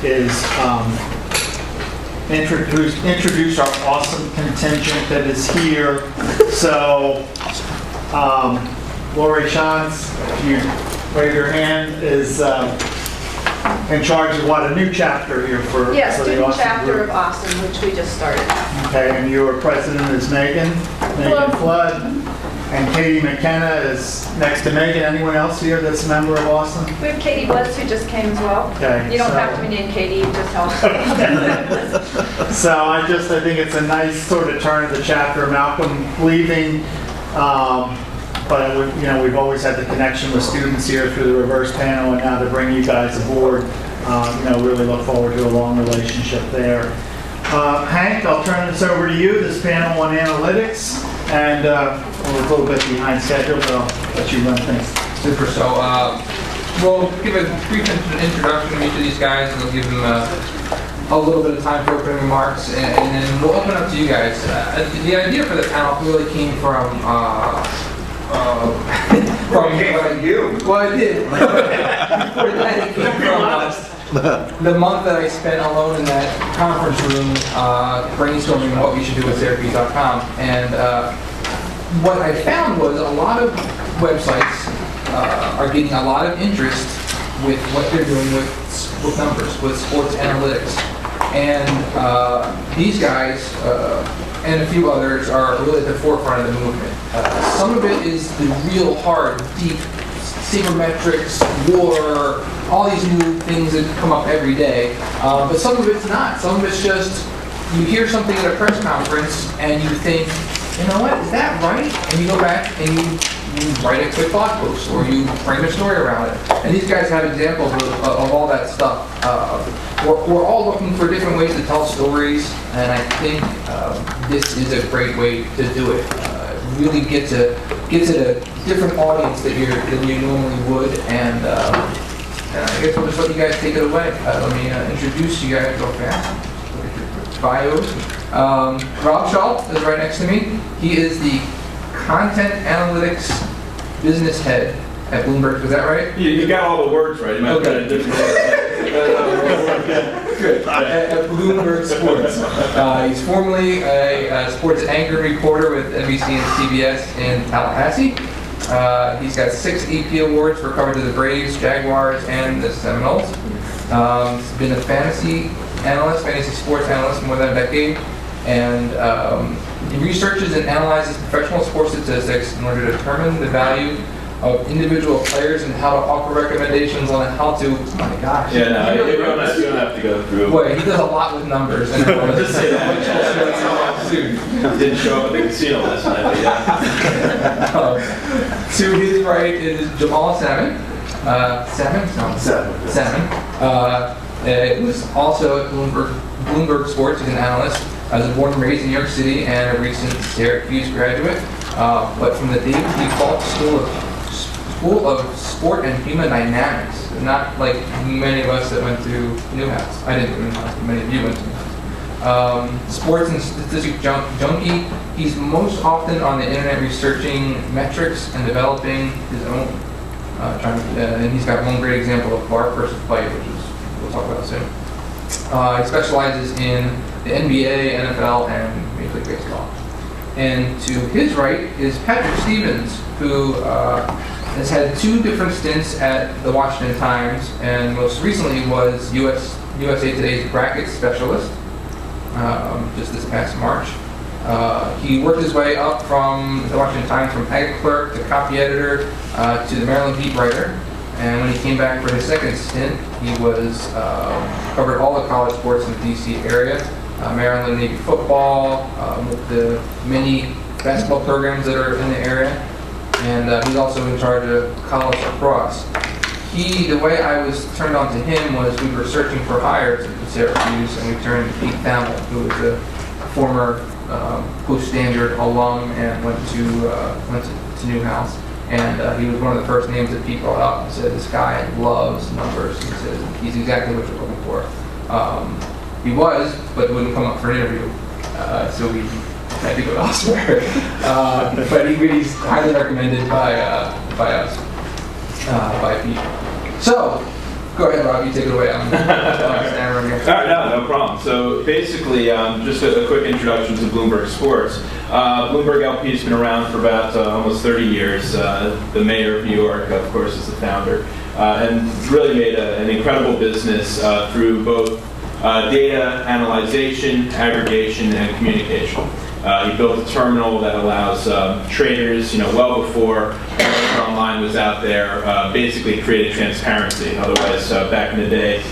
is introduce our awesome contingent that is here. So, Lori Shantz, if you wave your hand, is in charge of what, a new chapter here for Yes, for the student Austin chapter group. of Austin, which we just started. Okay, and your president is Megan Hello. Flood, and Katie McKenna is next to Megan. Anyone else here that's a member of Austin? We have Katie Blitz, who just came as well. Okay, You don't so- have to be named Katie, it just helps. So I think it's a nice sort of turn of the chapter. Malcolm leaving, but we've always had the connection with students here through the reverse panel, and now to bring you guys aboard, really look forward to a long relationship there. Hank, I'll turn this over to you. This panel on analytics, and we're a little bit behind schedule, but I'll let you run things. Super. So we'll give a brief introduction to each of these guys, and we'll give them a little bit of time for opening remarks, and then we'll open up to you guys. The idea for the panel really came from you. Well, it did. Before that, it came from the month that I spent alone in that conference room brainstorming what we should do with therapy.com. And what I found was a lot of websites are getting a lot of interest with what they're doing with numbers, with sports analytics. And these guys and a few others are really at the forefront of the movement. Some of it is the real hard, deep sabermetrics, war, all these new things that come up every day. But some of it's not. Some of it's just you hear something at a press conference and you think, you know what, is that right? And you go back and you write a quick blog post or you frame a story around it. And these guys have examples of all that stuff. We're all looking for different ways to tell stories, and I think this is a great way to do it. Really get to the different audience that you normally would, and I guess I'll just let you guys take it away. Let me introduce you guys real fast. Bios. Rob Schalt is right next to me. He is the Content Analytics Business Head at Bloomberg. Is that right? You got all the words right. You might have got a different Good. At Bloomberg Sports. He's formerly a sports anchor reporter with NBC and CBS in Tallahassee. He's got 6 AP awards for coverage of the Braves, Jaguars, and the Seminoles. He's been a fantasy sports analyst for more than a decade. And he researches and analyzes professional sports statistics in order to determine the value of individual players and how to offer recommendations on how to. Oh my gosh! Yeah, no, you don't have to go through. Boy, he does a lot with numbers. And Just say that. Didn't show up at the casino last night. But yeah. To his right is Jamal Salmon. Salmon. It was also at Bloomberg Sports as an analyst. I was born and raised in New York City and a recent Syracuse graduate. But from the David D. Falk School of Sport and Human Dynamics. Not like many of us that went to Newhouse. I didn't go to Newhouse, but many of you went to Newhouse. Sports and statistics junkie. He's most often on the internet researching metrics and developing his own. And he's got one great example of bark versus bite, which we'll talk about soon. He specializes in the NBA, NFL, and Major League Baseball. And to his right is Patrick Stevens, who has had 2 different stints at the Washington Times, and most recently was USA Today's bracket specialist, just this past March. He worked his way up from the Washington Times from ag clerk to copy editor to the Maryland beat writer. And when he came back for his second stint, he was covered all the college sports in the DC area. Maryland Navy football, the many basketball programs that are in the area, and he's also in charge of college lacrosse. The way I was turned on to him was we were searching for hires at Syracuse, and we turned to Pete Thamel, who was a former post-standard alum and went to Newhouse. And he was one of the first names that Pete brought up and said, this guy loves numbers. He said, he's exactly what you're looking for. He was, but wouldn't come up for an interview. So we had to go elsewhere. But he's highly recommended by us, by Pete. So, Go ahead, Rob, you take it away. I'm stammering here. No problem. So basically, just a quick introduction to Bloomberg Sports. Bloomberg LP has been around for about almost 30 years. The mayor of New York, of course, is the founder, and really made an incredible business through both data analyzation, aggregation, and communication. He built a terminal that allows traders, well before online was out there, basically created transparency. Otherwise, back in the day,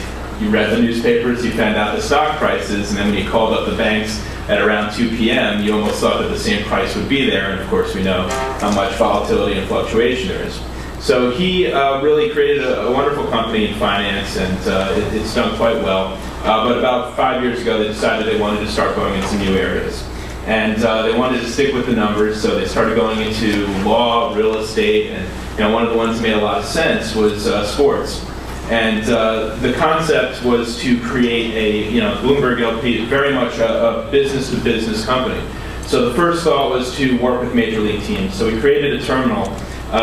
you read the newspapers, you found out the stock prices, and then when you called up the banks at around 2 p.m., you almost thought that the same price would be there, and of course we know how much volatility and fluctuation there is. So he really created a wonderful company in finance, and it's done quite well. But about 5 years ago, they decided they wanted to start going into new areas. And they wanted to stick with the numbers, so they started going into law, real estate, and one of the ones that made a lot of sense was sports. And the concept was to create a, Bloomberg LP, very much a business-to-business company. So the first thought was to work with major league teams. So we created a terminal,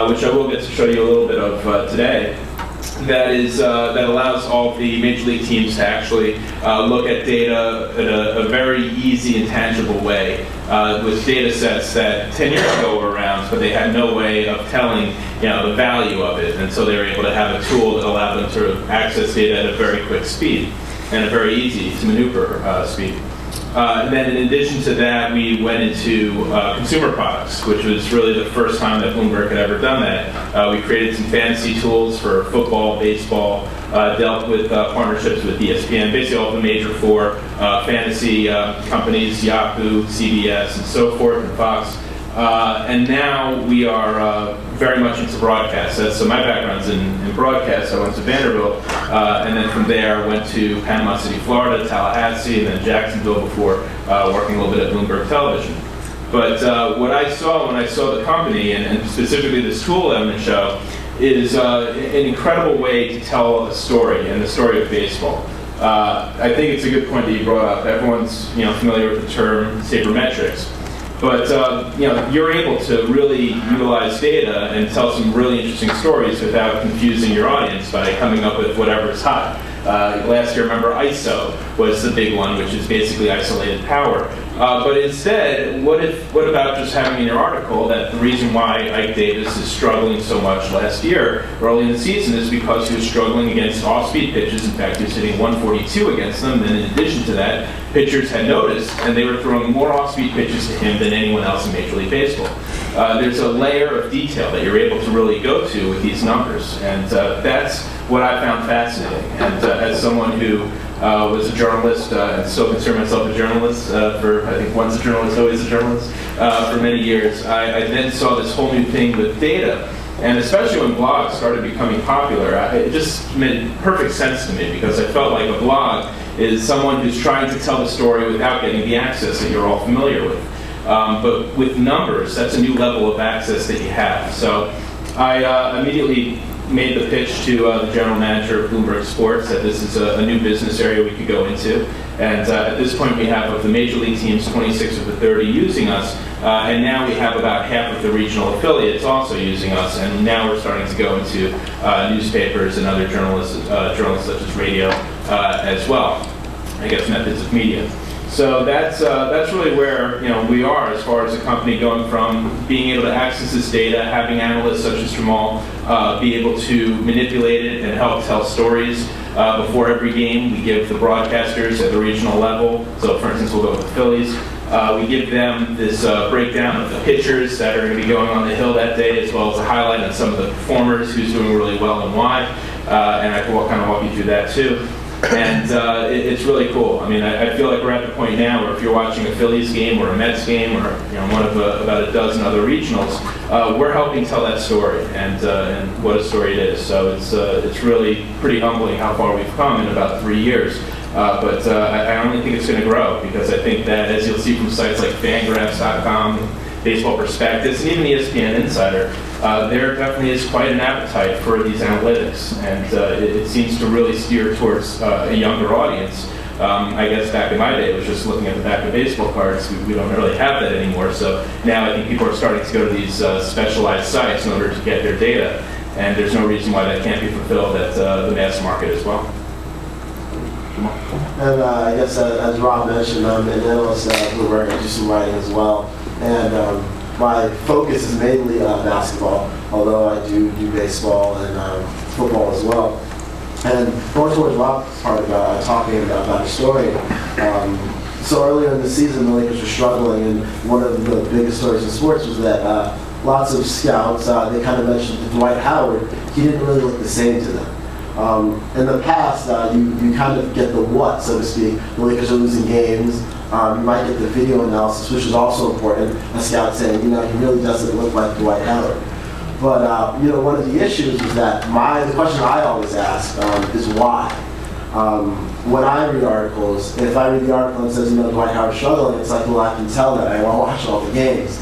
which I will get to show you a little bit of today, that allows all the major league teams to actually look at data in a very easy and tangible way with data sets that 10 years ago were around, but they had no way of telling the value of it. And so they were able to have a tool that allowed them to access data at a very quick speed and a very easy to maneuver speed. And then in addition to that, we went into consumer products, which was really the first time that Bloomberg had ever done that. We created some fantasy tools for football, baseball, dealt with partnerships with ESPN, basically all the major four fantasy companies, Yahoo, CBS, and so forth, and Fox. And now we are very much into broadcast. So my background's in broadcast. I went to Vanderbilt, and then from there I went to Panama City, Florida, Tallahassee, and then Jacksonville before working a little bit at Bloomberg Television. But what I saw when I saw the company, and specifically this tool that I'm going to show, is an incredible way to tell a story, and the story of baseball. I think it's a good point that you brought up. Everyone's familiar with the term sabermetrics. But you're able to really utilize data and tell some really interesting stories without confusing your audience by coming up with whatever's hot. Last year, remember, ISO was the big one, which is basically isolated power. But instead, what about just having in your article that the reason why Ike Davis is struggling so much last year, early in the season, is because he was struggling against off-speed pitches. In fact, he was hitting 142 against them. And in addition to that, pitchers had noticed, and they were throwing more off-speed pitches to him than anyone else in Major League Baseball. There's a layer of detail that you're able to really go to with these numbers, and that's what I found fascinating. And as someone who was a journalist, and still consider myself a journalist for, I think once a journalist, always a journalist, for many years, I then saw this whole new thing with data. And especially when blogs started becoming popular, it just made perfect sense to me, because I felt like a blog is someone who's trying to tell the story without getting the access that you're all familiar with. But with numbers, that's a new level of access that you have. So I immediately made the pitch to the general manager of Bloomberg Sports that this is a new business area we could go into. And at this point, we have of the major league teams, 26 of the 30 using us. And now we have about half of the regional affiliates also using us. And now we're starting to go into newspapers and other journalists such as radio as well. I guess methods of media. So that's really where we are as far as a company, going from being able to access this data, having analysts such as Jamal be able to manipulate it and help tell stories. Before every game, we give the broadcasters at the regional level. So for instance, we'll go with the Phillies. We give them this breakdown of the pitchers that are going to be going on the hill that day, as well as a highlight on some of the performers, who's doing really well and why. And I can kind of walk you through that too. And it's really cool. I mean, I feel like we're at the point now where if you're watching a Phillies game or a Mets game or one of about a dozen other regionals, we're helping tell that story and what a story it is. So it's really pretty humbling how far we've come in about 3 years. But I only think it's going to grow, because I think that, as you'll see from sites like Fangraphs.com, Baseball Prospectus, and even ESPN Insider, there definitely is quite an appetite for these analytics, and it seems to really steer towards a younger audience. I guess back in my day, it was just looking at the back of baseball cards. We don't really have that anymore, so now I think people are starting to go to these specialized sites in order to get their data. and there's no reason why that can't be fulfilled at the mass market as well. And I guess as Rob mentioned, I'm an analyst at Bloomberg. I do some writing as well. And my focus is mainly basketball, although I do baseball and football as well. And going towards Rob's part about talking about a story, so earlier in the season, the Lakers were struggling, and one of the biggest stories in sports was that lots of scouts, they kind of mentioned Dwight Howard, he didn't really look the same to them. In the past, you kind of get the what, so to speak. The Lakers are losing games. You might get the video analysis, which is also important. A scout saying, he really doesn't look like Dwight Howard. But one of the issues is that the question I always ask is why. When I read articles, if I read the article and it says, Dwight Howard's struggling, it's like, well, I can tell that. I watch all the games.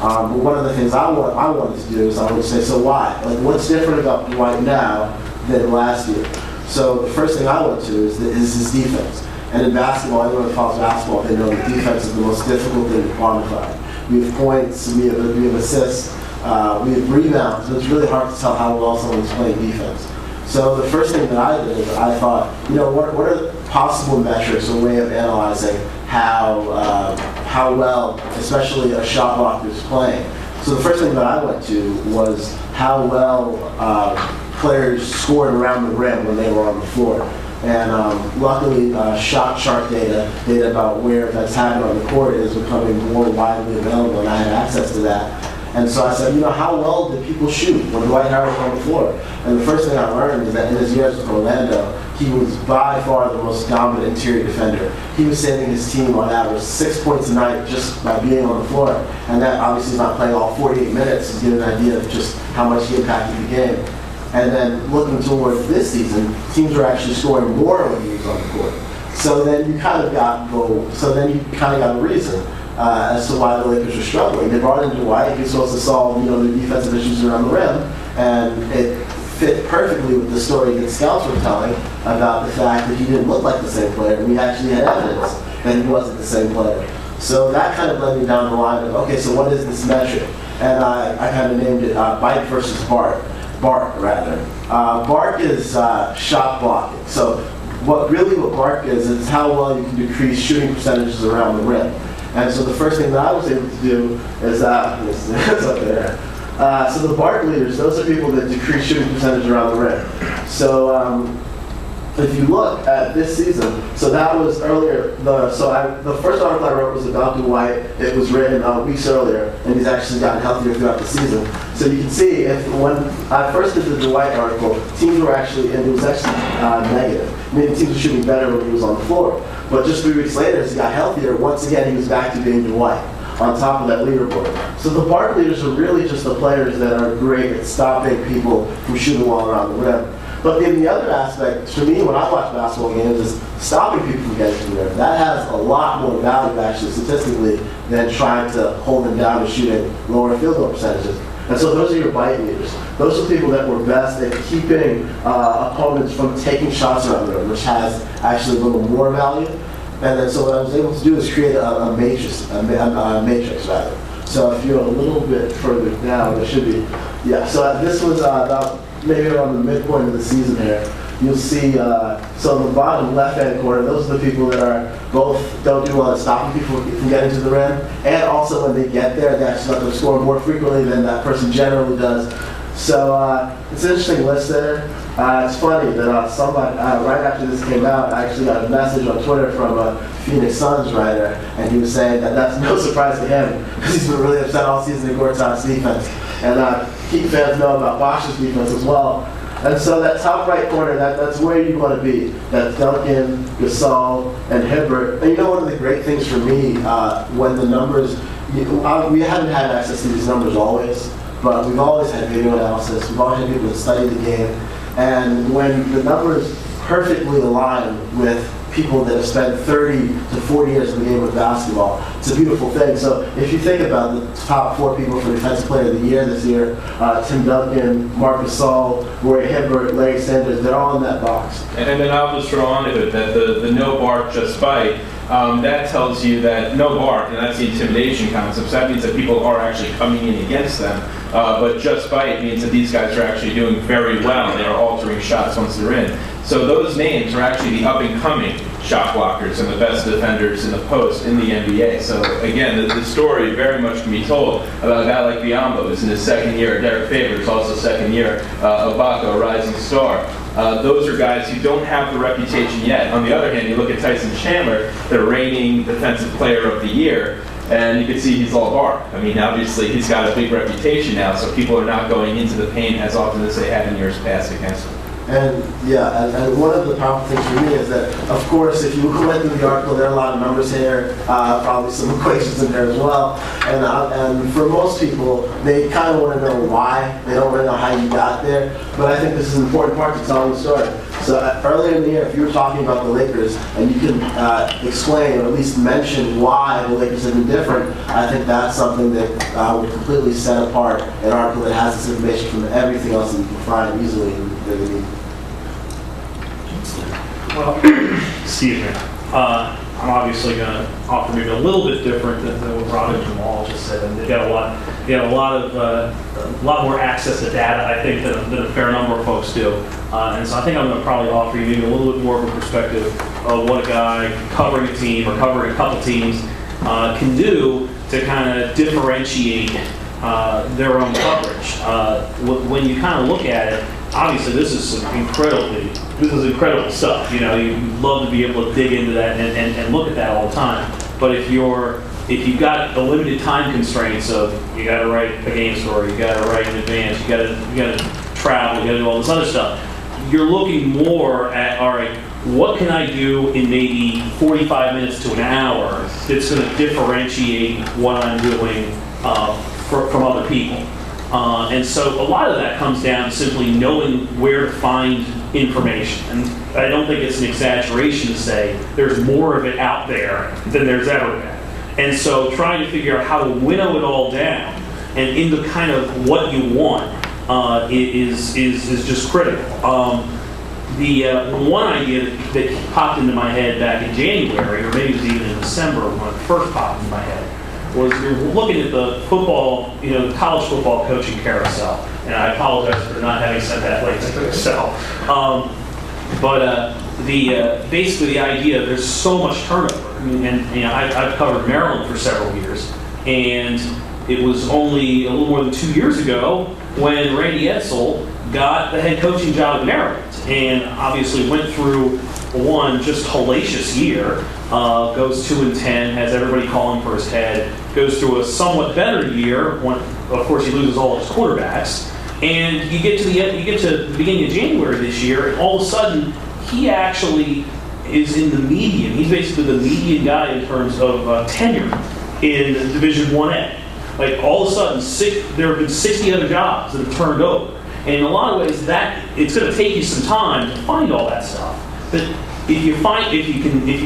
But one of the things I wanted to do is I would say, so why? Like, what's different about Dwight now than last year? So the first thing I went to is his defense. And in basketball, anyone who follows basketball, they know that defense is the most difficult thing to quantify. We have points, we have assists, we have rebounds, but it's really hard to tell how well someone's playing defense. So the first thing that I did is I thought, what are possible metrics or way of analyzing how well, especially a shot blocker is playing? So the first thing that I went to was how well players scored around the rim when they were on the floor. And luckily, shot chart data about where that's happening on the court is becoming more widely available, and I had access to that. And so I said, how well did people shoot when Dwight Howard was on the floor? And the first thing I learned is that in his years with Orlando, he was by far the most dominant interior defender. He was saving his team on average 6 points a night just by being on the floor. And that obviously is not playing all 48 minutes to get an idea of just how much he impacted the game. And then looking towards this season, teams were actually scoring more when he was on the court. So then you kind of got a reason as to why the Lakers were struggling. They brought in Dwight. He was supposed to solve the defensive issues around the rim, and it fit perfectly with the story that scouts were telling about the fact that he didn't look like the same player. We actually had evidence that he wasn't the same player. So that kind of led me down the line of, okay, so what is this metric? And I kind of named it Bite versus Bark. Bark is shot blocking. So what Bark is how well you can decrease shooting percentages around the rim. And so the first thing that I was able to do is, it's up there. So the Bark leaders, those are people that decrease shooting percentage around the rim. So if you look at this season, so that was earlier, the first article I wrote was about Dwight. It was written weeks earlier, and he's actually gotten healthier throughout the season. So you can see, when I first did the Dwight article, teams were actually, and it was actually negative. Meaning teams were shooting better when he was on the floor. But just 3 weeks later, as he got healthier, once again, he was back to being Dwight on top of that leaderboard. So the Bark leaders are really just the players that are great at stopping people from shooting well around the rim. But in the other aspect, for me, when I watch basketball games, is stopping people from getting to the rim. That has a lot more value, actually, statistically, than trying to hold them down and shooting lower field goal percentages. And so those are your bite leaders. Those are people that were best at keeping opponents from taking shots around the rim, which has actually a little more value. And then so what I was able to do is create a matrix rather. So if you're a little bit further down, there should be, yeah. So this was about maybe around the midpoint of the season here. You'll see, so in the bottom left-hand corner, those are the people that are both don't do well at stopping people from getting to the rim, and also when they get there, they actually let them score more frequently than that person generally does. So it's an interesting list there. It's funny that somebody, right after this came out, I actually got a message on Twitter from a Phoenix Suns writer, and he was saying that that's no surprise to him, because he's been really upset all season at Gortat's defense. And Heat fans know about Bosch's defense as well. And so that top right corner, that's where you want to be. That's Duncan, Gasol, and Hibbert. And one of the great things for me, when the numbers, we haven't had access to these numbers always, but we've always had video analysis. We've always had people that study the game. And when the numbers perfectly align with people that have spent 30 to 40 years in the game of basketball, it's a beautiful thing. So if you think about the top 4 people for Defensive Player of the Year this year, Tim Duncan, Marc Gasol, Roy Hibbert, Larry Sanders, they're all in that box. And then I'll just throw on to it that the no bark, just bite, that tells you that no bark, and that's the intimidation concept. So that means that people are actually coming in against them. But just bite means that these guys are actually doing very well. They are altering shots once they're in. So those names are actually the up-and-coming shot blockers and the best defenders in the post in the NBA. So again, the story very much can be told about a guy like Biombo, who's in his second year. Derek Favors, also second year. Obaka, a rising star. Those are guys who don't have the reputation yet. On the other hand, you look at Tyson Chandler, the reigning defensive player of the year, and you can see he's all bark. I mean, obviously, he's got a big reputation now, so people are not going into the paint as often as they had in years past against him. And yeah, and one of the powerful things for me is that, of course, if you went through the article, there are a lot of numbers here, probably some equations in there as well. And for most people, they kind of want to know why. They don't want to know how you got there. But I think this is an important part to telling the story. So earlier in the year, if you were talking about the Lakers and you can explain or at least mention why the Lakers have been different, I think that's something that would completely set apart an article that has this information from everything else that you can find easily in the media. Well, excuse me. I'm obviously going to offer maybe a little bit different than what Rob and Jamal just said. And they've got a lot more access to data, I think, than a fair number of folks do. And so I think I'm going to probably offer you maybe a little bit more of a perspective of what a guy covering a team or covering a couple teams can do to kind of differentiate their own coverage. When you kind of look at it, obviously this is incredible stuff. You know, you'd love to be able to dig into that and look at that all the time. But if you've got the limited time constraints of you got to write a game story, you got to write in advance, you got to travel, you got to do all this other stuff, you're looking more at, all right, what can I do in maybe 45 minutes to an hour that's going to differentiate what I'm doing from other people. And so a lot of that comes down to simply knowing where to find information. And I don't think it's an exaggeration to say there's more of it out there than there's ever been. And so trying to figure out how to winnow it all down and into kind of what you want is just critical. The one idea that popped into my head back in January, or maybe it was even in December when it first popped into my head, was we were looking at the football, the college football coaching carousel. And I apologize for not having sent that link to the carousel. Basically the idea, there's so much turnover. And I've covered Maryland for several years. And it was only a little more than 2 years ago when Randy Edsall got the head coaching job at Maryland. And obviously went through one just hellacious year, goes 2-10, has everybody calling for his head, goes through a somewhat better year when, of course, he loses all his quarterbacks, and you get to the beginning of January this year, and all of a sudden he actually is in the median. He's basically the median guy in terms of tenure in Division 1A. Like all of a sudden, there have been 60 other jobs that have turned over. And in a lot of ways, it's going to take you some time to find all that stuff. But if you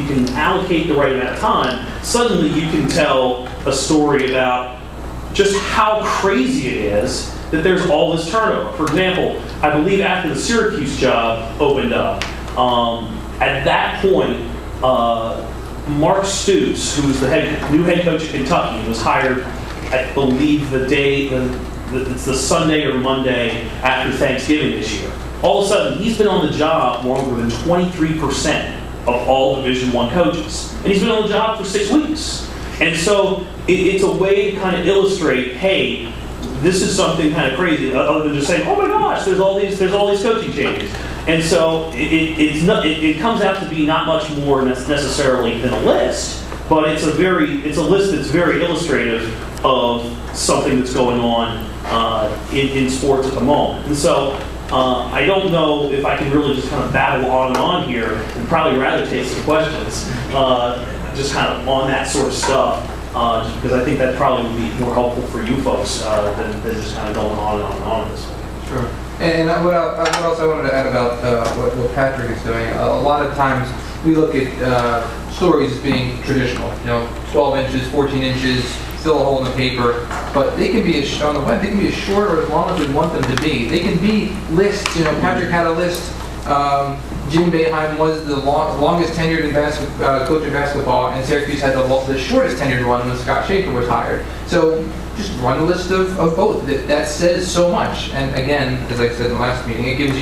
can allocate the right amount of time, suddenly you can tell a story about just how crazy it is that there's all this turnover. For example, I believe after the Syracuse job opened up, at that point, Mark Stoops, who was the new head coach of Kentucky, was hired, I believe, it's the Sunday or Monday after Thanksgiving this year. All of a sudden, he's been on the job longer than 23% of all Division I coaches. And he's been on the job for 6 weeks. And so it's a way to kind of illustrate, hey, this is something kind of crazy, other than just saying, oh my gosh, there's all these coaching changes. And so it comes out to be not much more necessarily than a list, but it's a list that's very illustrative of something that's going on in sports at the moment. And so I don't know if I can really just kind of babble on and on here, and probably rather take some questions just kind of on that sort of stuff, because I think that probably would be more helpful for you folks than just kind of going on and on and on this way. Sure. And what else I wanted to add about what Patrick is doing, a lot of times we look at stories as being traditional, 12 inches, 14 inches, still a hole in the paper, but they can be on the web, they can be as short or as long as we want them to be. They can be lists, Patrick had a list Jim Boeheim was the longest tenured coach in basketball, and Syracuse had the shortest tenured one when Scott Shafer was hired. So just run a list of both. That says so much. And again, as I said in the last meeting, it gives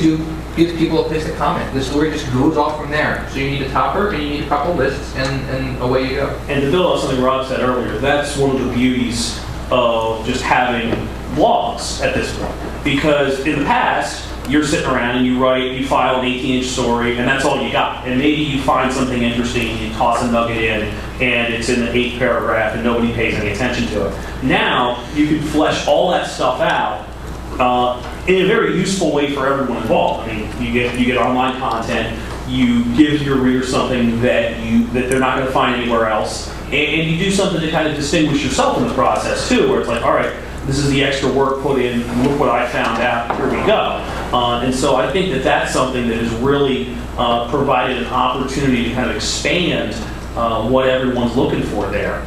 you gives people a place to comment. The story just goes off from there. So you need a topper, and you need a couple lists, and away you go. And to build on something Rob said earlier, that's one of the beauties of just having blogs at this point. Because in the past, you're sitting around and you file an 18-inch story, and that's all you got. And maybe you find something interesting, and you toss a nugget in, and it's in the 8th paragraph, and nobody pays any attention to it. Now, you can flesh all that stuff out in a very useful way for everyone involved. I mean, you get online content, you give your reader something that they're not going to find anywhere else, and you do something to kind of distinguish yourself in the process too, where it's like, all right, this is the extra work put in, look what I found out, here we go. And so I think that that's something that has really provided an opportunity to kind of expand what everyone's looking for there.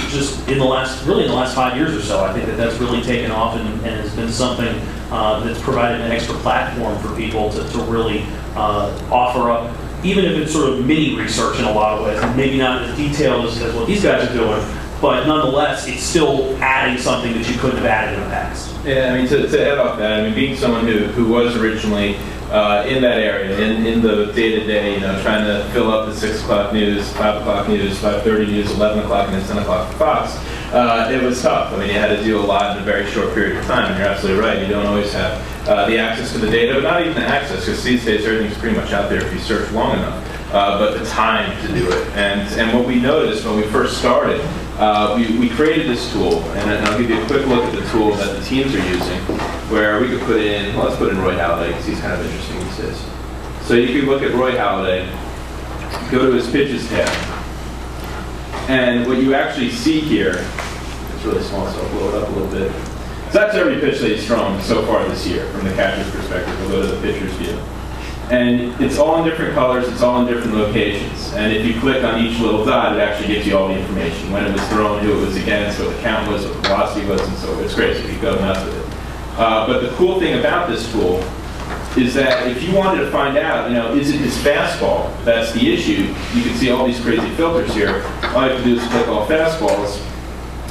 Just in the last 5 years or so, I think that that's really taken off and has been something that's provided an extra platform for people to really offer up, even if it's sort of mini research in a lot of ways, and maybe not as detailed as what these guys are doing, but nonetheless, it's still adding something that you couldn't have added in the past. Yeah, I mean, to add off that, I mean, being someone who was originally in that area, in the day-to-day, trying to fill up the 6 o'clock news, 5 o'clock news, 5:30 news, 11 o'clock, and then 10 o'clock for Fox, it was tough. I mean, you had to do a lot in a very short period of time, and you're absolutely right. You don't always have the access to the data, but not even the access, because these days everything's pretty much out there if you search long enough. But the time to do it. And what we noticed when we first started, we created this tool, and I'll give you a quick look at the tool that the teams are using, where we could put in, let's put in Roy Halladay, because he's kind of interesting these days. So you could look at Roy Halladay, go to his pitches tab, and what you actually see here, it's really small, so I'll blow it up a little bit. So that's every pitch that he's thrown so far this year, from the catcher's perspective. We'll go to the pitcher's view. And it's all in different colors, it's all in different locations. And if you click on each little dot, it actually gives you all the information. When it was thrown, who it was against, what the count was, what the velocity was, and so it's crazy. You go nuts with it. But the cool thing about this tool is that if you wanted to find out, is it his fastball that's the issue, you can see all these crazy filters here. All you have to do is click all fastballs,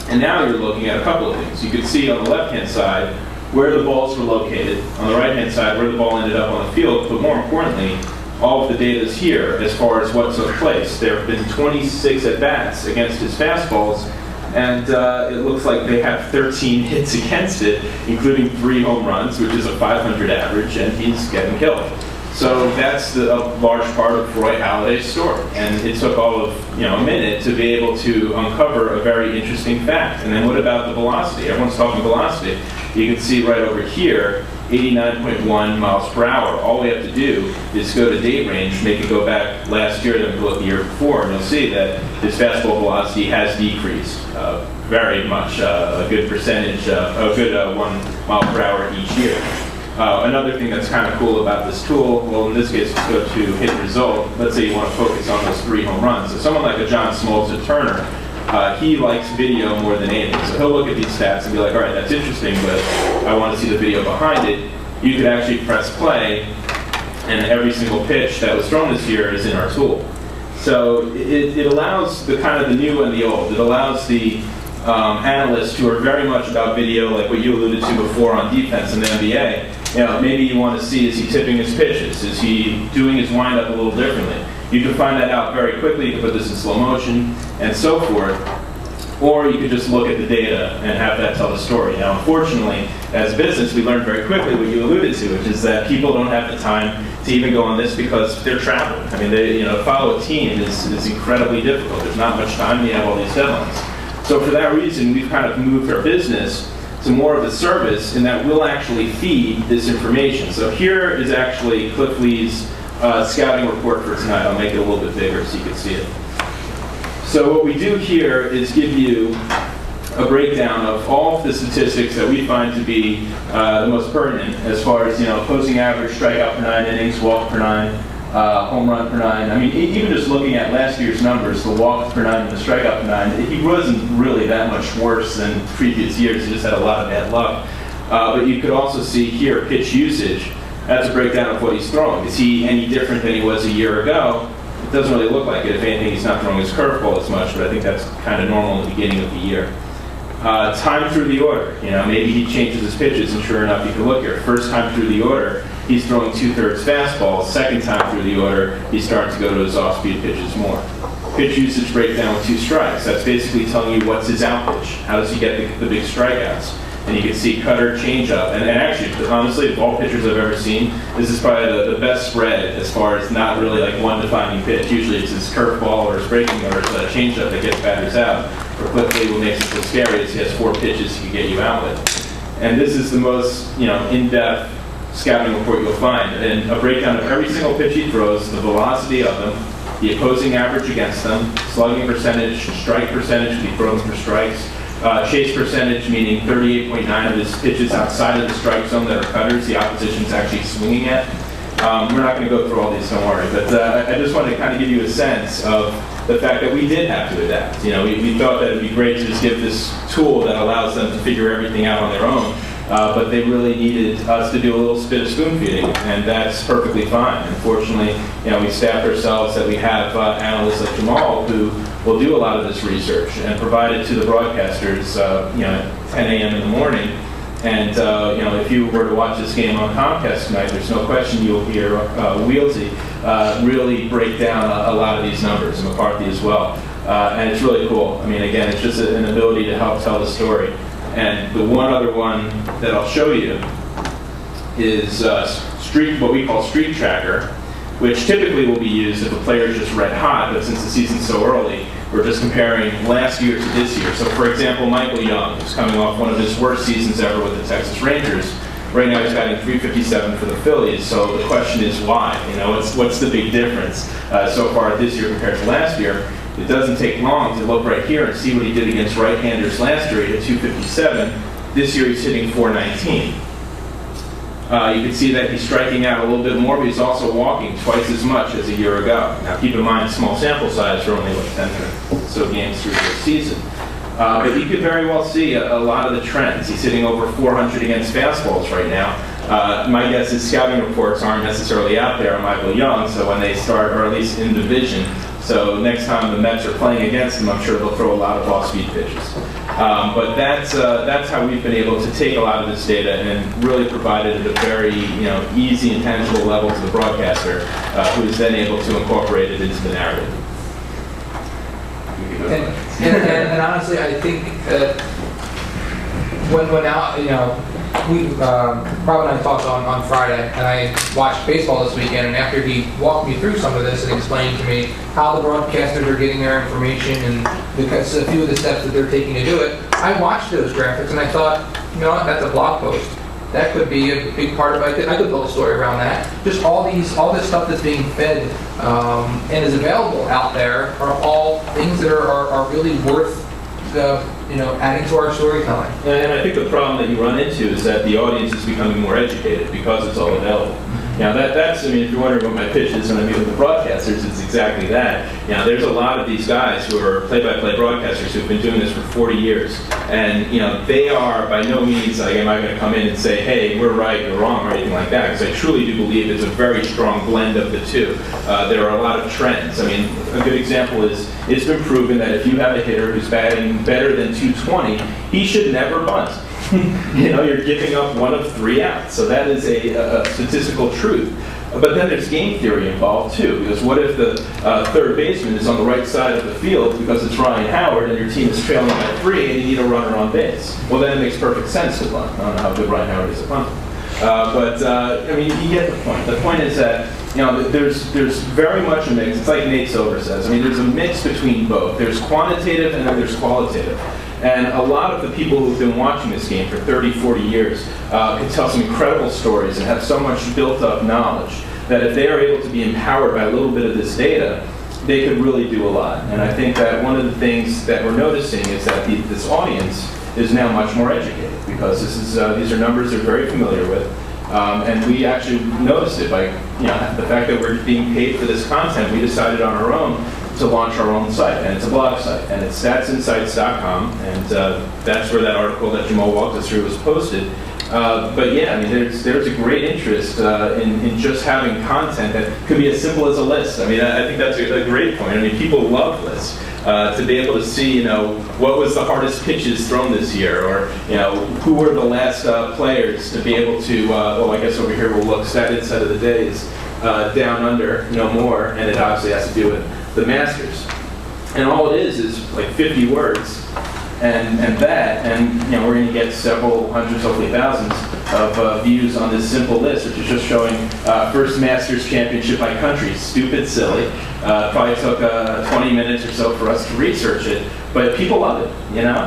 and now you're looking at a couple of things. You can see on the left-hand side where the balls were located, on the right-hand side where the ball ended up on the field, but more importantly, all of the data is here as far as what took place. There have been 26 at-bats against his fastballs, and it looks like they have 13 hits against it, including 3 home runs, which is a 500 average, and he's getting killed. So that's a large part of Roy Halladay's story, and it took all of a minute to be able to uncover a very interesting fact. And then what about the velocity? Everyone's talking velocity. You can see right over here, 89.1 miles per hour. All we have to do is go to date range, make it go back last year, then go the year before, and you'll see that his fastball velocity has decreased very much, a good percentage, a good 1 mile per hour each year. Another thing that's kind of cool about this tool, well, in this case, let's go to hit result. Let's say you want to focus on those 3 home runs. So someone like a John Smoltz at Turner, he likes video more than anything. So he'll look at these stats and be like, all right, that's interesting, but I want to see the video behind it. You could actually press play, and every single pitch that was thrown this year is in our tool. So it allows the kind of the new and the old. It allows the analysts who are very much about video, like what you alluded to before on defense in the NBA. Maybe you want to see, is he tipping his pitches? Is he doing his windup a little differently? You can find that out very quickly. You can put this in slow motion and so forth. Or you could just look at the data and have that tell the story. Now, unfortunately, as a business, we learned very quickly what you alluded to, which is that people don't have the time to even go on this because they're traveling. I mean, follow a team is incredibly difficult. There's not much time. You have all these deadlines. So for that reason, we've kind of moved our business to more of a service in that we'll actually feed this information. So here is actually Cliff Lee's scouting report for tonight. I'll make it a little bit bigger so you can see it. So what we do here is give you a breakdown of all of the statistics that we find to be the most pertinent as far as opposing average, strikeout per 9 innings, walk per 9, home run per 9. I mean, even just looking at last year's numbers, the walks per 9 and the strikeout per 9, he wasn't really that much worse than previous years. He just had a lot of bad luck. But you could also see here pitch usage. That's a breakdown of what he's throwing. Is he any different than he was a year ago? It doesn't really look like it. If anything, he's not throwing his curveball as much, but I think that's kind of normal in the beginning of the year. Time through the order. Maybe he changes his pitches, and sure enough, you can look here. First time through the order, he's throwing 2/3 fastballs. Second time through the order, he's starting to go to his off-speed pitches more. Pitch usage breakdown with 2 strikes. That's basically telling you what's his out pitch. How does he get the big strikeouts? And you can see cutter, changeup, and actually, honestly, of all pitchers I've ever seen, this is probably the best spread as far as not really like one defining pitch. Usually it's his curveball or his breaking or his changeup that gets batters out. Or quickly, what makes it so scary is he has 4 pitches he can get you out with. And this is the most in-depth scouting report you'll find, and a breakdown of every single pitch he throws, the velocity of them, the opposing average against them, slugging percentage, strike percentage, if he throws them for strikes. Chase percentage, meaning 38.9 of his pitches outside of the strike zone that are cutters, the opposition's actually swinging at. We're not going to go through all these, don't worry, but I just wanted to kind of give you a sense of the fact that we did have to adapt. We thought that it would be great to just give this tool that allows them to figure everything out on their own, but they really needed us to do a little bit of spoon feeding, and that's perfectly fine. Unfortunately, we staffed ourselves that we have analysts like Jamal who will do a lot of this research and provide it to the broadcasters, at 10 a.m. in the morning. And if you were to watch this game on Comcast tonight, there's no question you'll hear Wheelsy really break down a lot of these numbers, and McCarthy as well. And it's really cool. Again, it's just an ability to help tell the story. And the one other one that I'll show you is what we call Streak Tracker, which typically will be used if a player is just red hot, but since the season's so early, we're just comparing last year to this year. So for example, Michael Young, who's coming off one of his worst seasons ever with the Texas Rangers. Right now he's batting .357 for the Phillies, so the question is why? What's the big difference so far this year compared to last year? It doesn't take long to look right here and see what he did against right-handers last year. He hit .257. This year he's hitting .419. You can see that he's striking out a little bit more, but he's also walking twice as much as a year ago. Now keep in mind, small sample size, are only 10 or so games through the season. But you could very well see a lot of the trends. He's hitting over 400 against fastballs right now. My guess is scouting reports aren't necessarily out there on Michael Young, so when they start, or at least in division, so next time the Mets are playing against him, I'm sure they'll throw a lot of off-speed pitches. But that's how we've been able to take a lot of this data and really provide it at a very easy and tangible level to the broadcaster, who is then able to incorporate it into the narrative. And honestly, I think that when Rob and I talked on Friday, and I watched baseball this weekend, and after he walked me through some of this and explained to me how the broadcasters are getting their information and a few of the steps that they're taking to do it, I watched those graphics and I thought, what, that's a blog post. That could be a big part of it. I could build a story around that. Just all this stuff that's being fed and is available out there are all things that are really worth adding to our storytelling. And I think the problem that you run into is that the audience is becoming more educated because it's all available. Now that's, if you're wondering what my pitch is when I meet with the broadcasters, it's exactly that. There's a lot of these guys who are play-by-play broadcasters who've been doing this for 40 years. And, they are by no means, am I going to come in and say, hey, we're right, you're wrong, or anything like that, because I truly do believe it's a very strong blend of the two. There are a lot of trends. A good example is, it's been proven that if you have a hitter who's batting better than 220, he should never bunt. You're giving up 1 of 3 outs. So that is a statistical truth. But then there's game theory involved too, because what if the third baseman is on the right side of the field because it's Ryan Howard and your team is trailing by 3 and you need a runner on base? Well, then it makes perfect sense to bunt. I don't know how good Ryan Howard is at bunting. You get the point. The point is that there's very much a mix. It's like Nate Silver says. There's a mix between both. There's quantitative and then there's qualitative. And a lot of the people who've been watching this game for 30, 40 years can tell some incredible stories and have so much built-up knowledge that if they are able to be empowered by a little bit of this data, they could really do a lot. And I think that one of the things that we're noticing is that this audience is now much more educated, because these are numbers they're very familiar with. And we actually noticed it by the fact that we're being paid for this content. We decided on our own to launch our own site, and it's a blog site, and it's statsinsights.com, and that's where that article that Jamal walked us through was posted. But yeah, I mean, there's a great interest in just having content that could be as simple as a list. I mean, I think that's a great point. I mean, people love lists. To be able to see, what was the hardest pitches thrown this year, or, who were the last players, to be able to, well, I guess over here we'll look, stat insight of the day is down under, no more, and it obviously has to do with the Masters. And all it is like 50 words, and we're going to get several hundreds, hopefully thousands of views on this simple list, which is just showing first Masters championship by country. Stupid, silly. Probably took 20 minutes or so for us to research it, but people love it.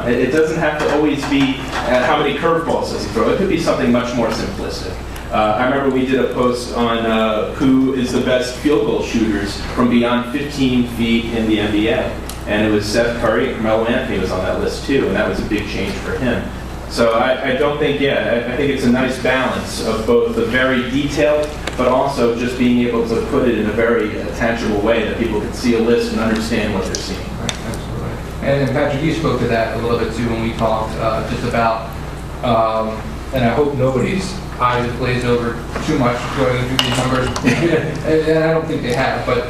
It doesn't have to always be how many curveballs does he throw. It could be something much more simplistic. I remember we did a post on who is the best field goal shooters from beyond 15 feet in the NBA. And it was Seth Curry and Carmelo Anthony was on that list too, and that was a big change for him. So I don't think, I think it's a nice balance of both the very detailed, but also just being able to put it in a very tangible way that people can see a list and understand what they're seeing. Right, absolutely. And Patrick, you spoke to that a little bit too when we talked just about, and I hope nobody's eyes have glazed over too much going through these numbers, and I don't think they have, but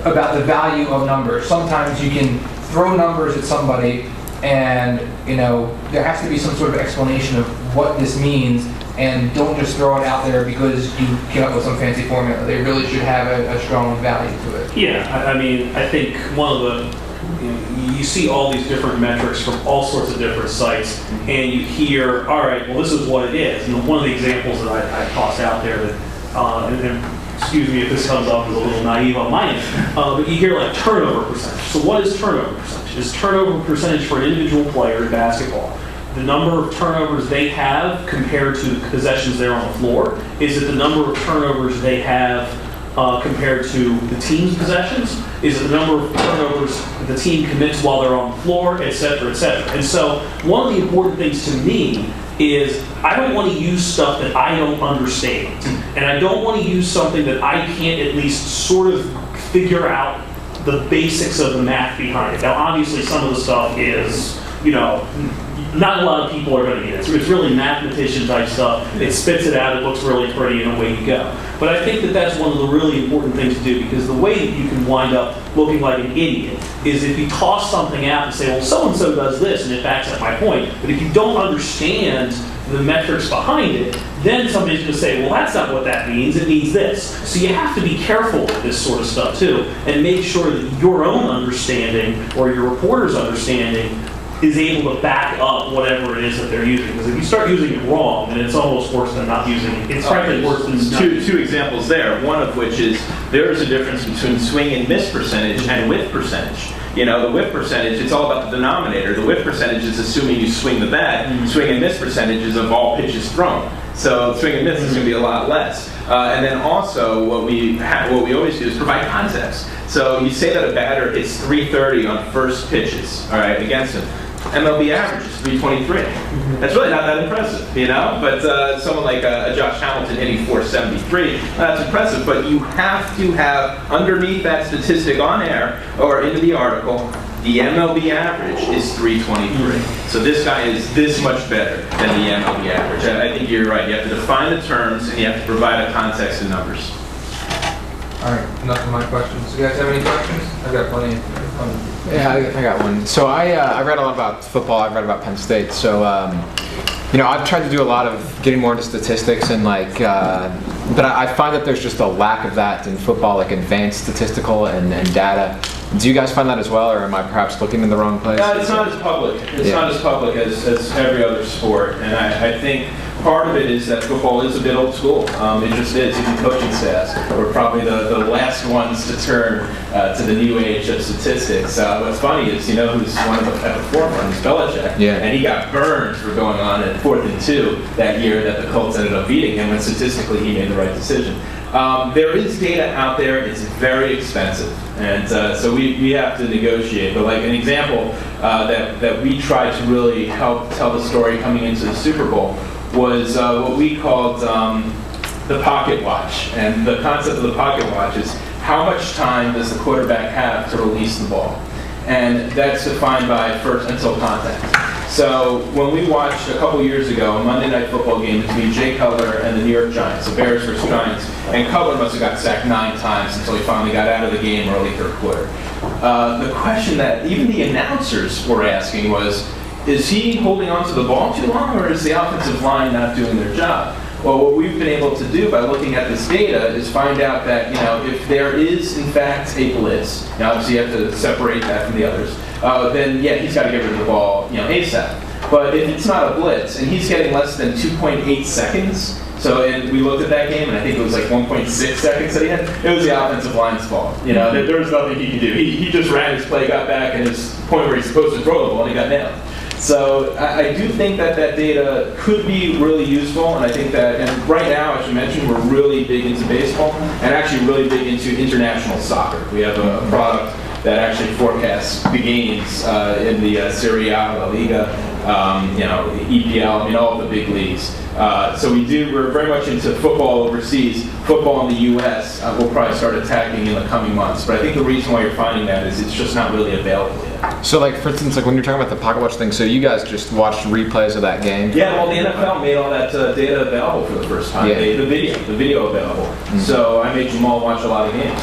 about the value of numbers. Sometimes you can throw numbers at somebody and, there has to be some sort of explanation of what this means, and don't just throw it out there because you came up with some fancy formula. They really should have a strong value to it. Yeah, I mean, I think one of the, you see all these different metrics from all sorts of different sites, and you hear, all right, well, this is what it is. One of the examples that I tossed out there that, and excuse me if this comes off as a little naive on my end, but you hear like turnover percentage. So what is turnover percentage? Is turnover percentage for an individual player in basketball the number of turnovers they have compared to the possessions they're on the floor? Is it the number of turnovers they have compared to the team's possessions? Is it the number of turnovers the team commits while they're on the floor, et cetera, et cetera? And so one of the important things to me is I don't want to use stuff that I don't understand. And I don't want to use something that I can't at least sort of figure out the basics of the math behind it. Now, obviously, some of the stuff is, not a lot of people are going to get it. It's really mathematician type stuff. It spits it out, it looks really pretty, and away you go. But I think that that's one of the really important things to do, because the way that you can wind up looking like an idiot is if you toss something out and say, well, so-and-so does this, and it backs up my point. But if you don't understand the metrics behind it, then somebody's going to say, well, that's not what that means, it means this. So you have to be careful with this sort of stuff too, and make sure that your own understanding or your reporter's understanding is able to back up whatever it is that they're using. Because if you start using it wrong, then it's almost worse than not using it. It's frankly worse than not. Two examples there, one of which is there is a difference between swing and miss percentage and whiff percentage. The whiff percentage, it's all about the denominator. The whiff percentage is assuming you swing the bat. Swing and miss percentage is of all pitches thrown. So swing and miss is going to be a lot less. And then also what we always do is provide context. So you say that a batter hits 330 on first pitches, all right, against him. MLB average is 323. That's really not that impressive, But someone like Josh Hamilton hitting 473, that's impressive. But you have to have underneath that statistic on air or into the article, the MLB average is 323. So this guy is this much better than the MLB average. I think you're right. You have to define the terms and you have to provide a context and numbers. All right, enough of my questions. You guys have any questions? I've got plenty. Yeah, I got one. So I read a lot about football. I've read about Penn State. So I've tried to do a lot of getting more into statistics and but I find that there's just a lack of that in football, like advanced statistical and data. Do you guys find that as well, or am I perhaps looking in the wrong place? No, it's not as public. It's not as public as every other sport, and I think part of it is that football is a bit old school. It just is. Even coaching staffs were probably the last ones to turn to the new age of statistics. What's funny is, who's one of at the forefront is Belichick, and he got burned for going on at 4th and 2 that year that the Colts ended up beating him when statistically he made the right decision. There is data out there. It's very expensive, and so we have to negotiate. But like an example that we tried to really help tell the story coming into the Super Bowl was what we called the pocket watch. And the concept of the pocket watch is how much time does the quarterback have to release the ball? And that's defined by first until contact. So when we watched a couple years ago a Monday Night Football game between Jay Cutler and the New York Giants, the Bears versus Giants, and Cutler must have got sacked 9 times until he finally got out of the game early third quarter. The question that even the announcers were asking was, is he holding on to the ball too long, or is the offensive line not doing their job? Well, what we've been able to do by looking at this data is find out that, if there is in fact a blitz, now obviously you have to separate that from the others, then yeah, he's got to get rid of the ball, ASAP. But if it's not a blitz and he's getting less than 2.8 seconds, and we looked at that game, and I think it was like 1.6 seconds that he had. It was the offensive line's fault. There was nothing he could do. He just ran his play, got back, and his point where he's supposed to throw the ball, and he got nailed. So I do think that data could be really useful, and I think that, and right now, as you mentioned, we're really big into baseball, and actually really big into international soccer. We have a product that actually forecasts the games in the Serie A, La Liga, EPL, all of the big leagues. So we're very much into football overseas. Football in the U.S. We'll probably start attacking in the coming months. But I think the reason why you're finding that is it's just not really available yet. So, for instance, when you're talking about the pocket watch thing, so you guys just watched replays of that game? Yeah, well, the NFL made all that data available for the first time. Yeah. The video available. Mm-hmm. So I made Jamal watch a lot of games.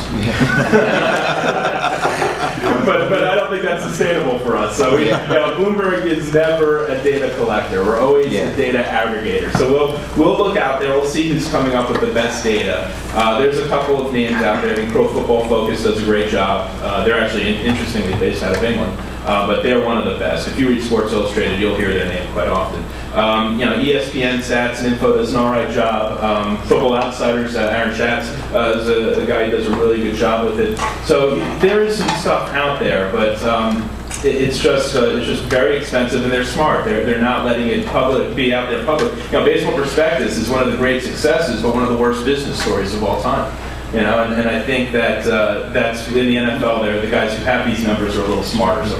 But I don't think that's sustainable for us. So Bloomberg is never a data collector. We're always a data aggregator. So we'll look out there. We'll see who's coming up with the best data. There's a couple of names out there. I think Pro Football Focus does a great job. They're actually interestingly based out of England, but they're one of the best. If you read Sports Illustrated, you'll hear their name quite often. ESPN Stats and Info does an all right job. Football Outsiders, Aaron Schatz is a guy who does a really good job with it. So there is some stuff out there, but it's just very expensive, and they're smart. They're not letting it be out there public. Baseball Prospectus is one of the great successes, but one of the worst business stories of all time. And I think that's in the NFL. The guys who have these numbers are a little smarter. So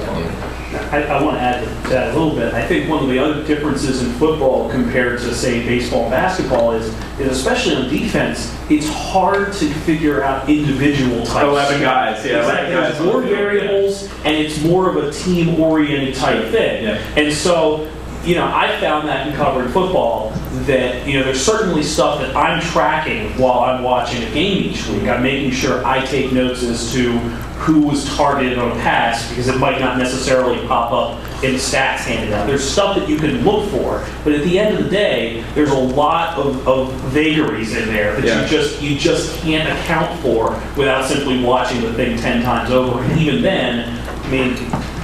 I want to add to that a little bit. I think one of the other differences in football compared to, say, baseball and basketball is especially on defense, it's hard to figure out individual types. 11 guys, yeah. Exactly. There's more variables, and it's more of a team-oriented type thing. Yeah. And so, I found that in covering football, that, there's certainly stuff that I'm tracking while I'm watching a game each week. I'm making sure I take notes as to who was targeted on a pass, because it might not necessarily pop up in the stats handed out. There's stuff that you can look for, but at the end of the day, there's a lot of vagaries in there that you just can't account for without simply watching the thing 10 times over. And even then,